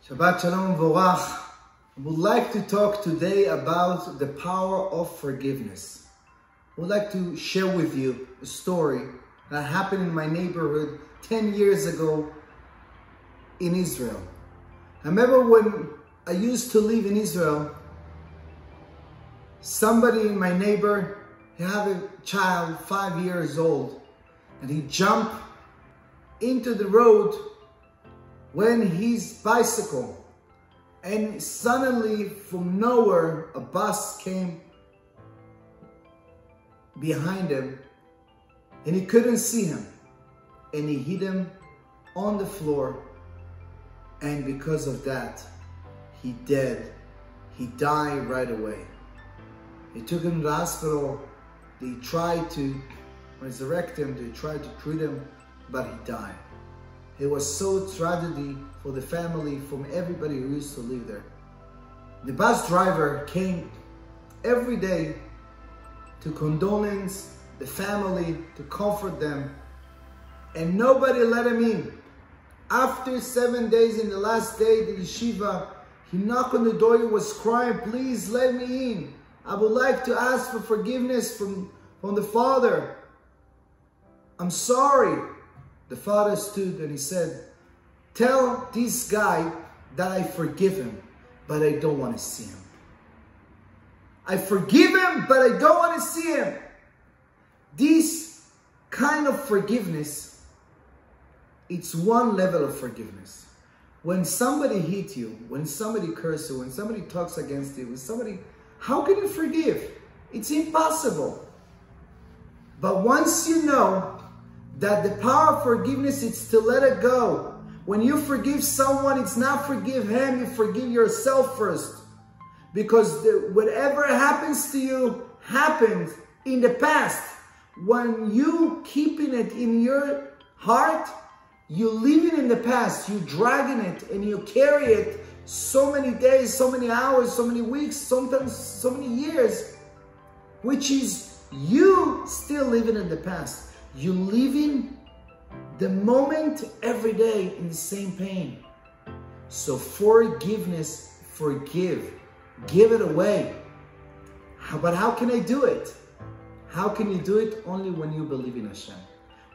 Shabbat Shalom Vorach. I would like to talk today about the power of forgiveness. I would like to share with you a story that happened in my neighborhood 10 years ago in Israel. I remember when I used to live in Israel, somebody in my neighbor, he had a child 5 years old, and he jumped into the road when his bicycle, and suddenly from nowhere a bus came behind him and he couldn't see him, and he hit him on the floor, and because of that he died right away. They took him to the hospital. They tried to resurrect him, they tried to treat him, but he died. It was so tragedy for the family, from everybody who used to live there. The bus driver came every day to condolence the family, to comfort them, and nobody let him in. After 7 days, in the last day, the yeshiva, he knocked on the door, he was crying, "Please let me in. I would like to ask for forgiveness from the father. I'm sorry." The father stood and he said, "Tell this guy that I forgive him, but I don't want to see him. I forgive him, but I don't want to see him." This kind of forgiveness, it's one level of forgiveness. When somebody hit you, when somebody curses you, when somebody talks against you, how can you forgive? It's impossible. But once you know that the power of forgiveness is to let it go. When you forgive someone, it's not forgive him, you forgive yourself first. Because whatever happens to you happened in the past. When you keeping it in your heart, you living in the past, you dragging it and you carry it so many days, so many hours, so many weeks, sometimes so many years, which is you still living in the past. You living the moment every day in the same pain. So forgiveness, forgive, give it away. But how can I do it? How can you do it? Only when you believe in Hashem.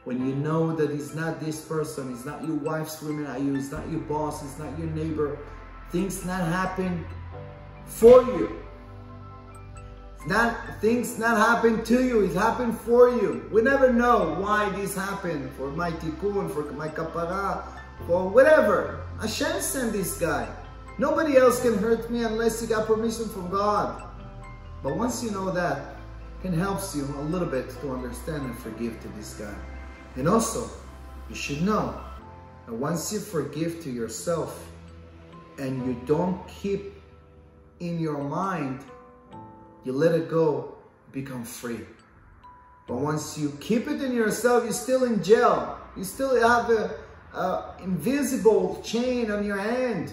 When you know that He's not this person, He's not your wife screaming at you, He's not your boss, He's not your neighbor. Things not happen for you. Things not happen to you, it happened for you. We never know why this happened, for my tikkun, for my kapara, for whatever. Hashem sent this guy. Nobody else can hurt me unless you got permission from God. But once you know that, it helps you a little bit to understand and forgive to this guy. And also, you should know that once you forgive to yourself and you don't keep in your mind, you let it go, become free. But once you keep it in yourself, you're still in jail. You still have an invisible chain on your hand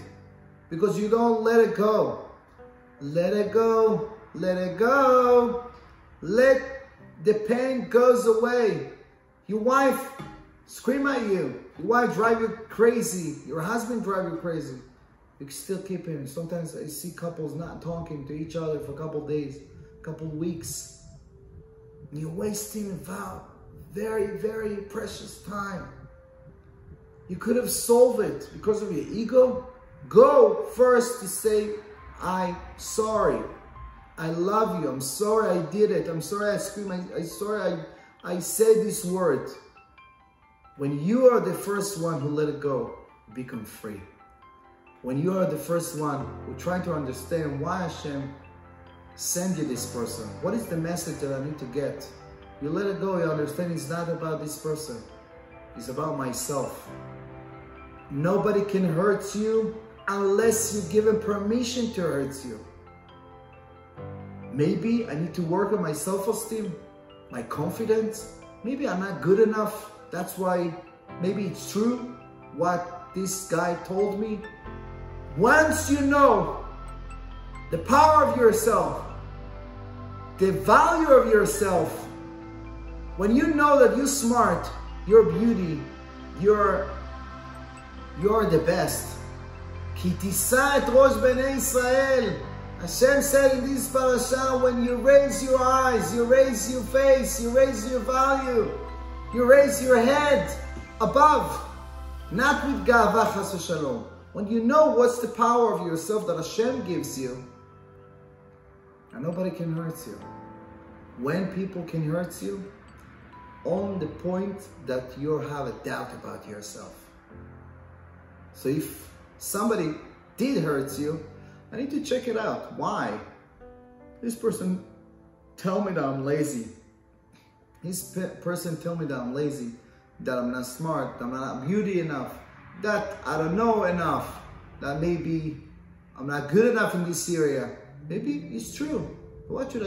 because you don't let it go. Let it go, let it go. Let the pain goes away. Your wife scream at you. Your wife drive you crazy. Your husband drive you crazy. You can still keep him. Sometimes I see couples not talking to each other for a couple days, a couple weeks. And you're wasting very, very precious time. You could have solved it because of your ego. Go first to say, "I'm sorry. I love you. I'm sorry I did it. I'm sorry I screamed. I'm sorry I said this word." When you are the first one who let it go, you become free. When you are the first one who trying to understand why Hashem sent you this person, what is the message that I need to get? You let it go, you understand it's not about this person. It's about myself. Nobody can hurt you unless you give him permission to hurt you. Maybe I need to work on my self-esteem, my confidence. Maybe I'm not good enough. That's why maybe it's true what this guy told me. Once you know the power of yourself, the value of yourself, when you know that you're smart, you're beauty, you're the best, Ki tisa et rosh bnei Israel. Hashem said in this parasha, when you raise your eyes, you raise your face, you raise your value, you raise your head above, not with ga'ava chas v'shalom. When you know what's the power of yourself that Hashem gives you, and nobody can hurt you. When people can hurt you, on the point that you have a doubt about yourself. So if somebody did hurt you, I need to check it out. Why? This person tell me that I'm lazy. This person tell me that I'm lazy, that I'm not smart, that I'm not beauty enough, that I don't know enough, that maybe I'm not good enough in this area. Maybe it's true. What should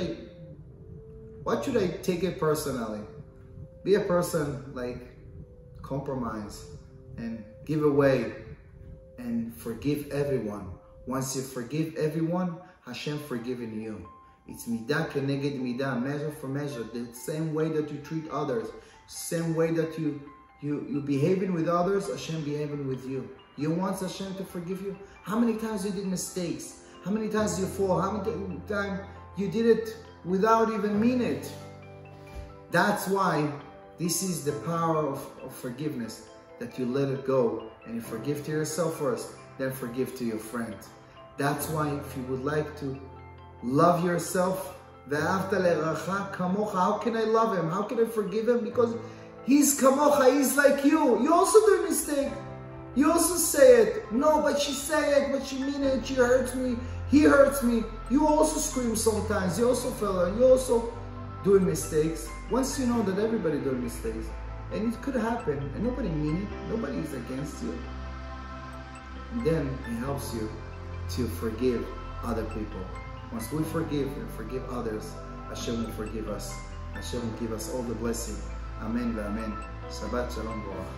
I take it personally? Be a person like compromise and give away and forgive everyone. Once you forgive everyone, Hashem forgiven you. It's midah keneged midah, measure for measure. The same way that you treat others, same way that you behaving with others, Hashem behaving with you. You want Hashem to forgive you? How many times you did mistakes? How many times you fall? How many times you did it without even mean it? That's why this is the power of forgiveness, that you let it go and you forgive to yourself first, then forgive to your friend. That's why if you would like to love yourself, ve'ahavta le'racha kamocha, how can I love him? How can I forgive him? Because he's kamocha, he's like you. You also do a mistake. You also say it. No, but she say it, but she mean it. She hurts me. He hurts me. You also scream sometimes. You also fail. You also doing mistakes. Once you know that everybody doing mistakes, and it could happen, and nobody mean it, nobody is against you, and then it helps you to forgive other people. Once we forgive and forgive others, Hashem will forgive us. Hashem will give us all the blessing. Amen. Amen. Shabbat shalom.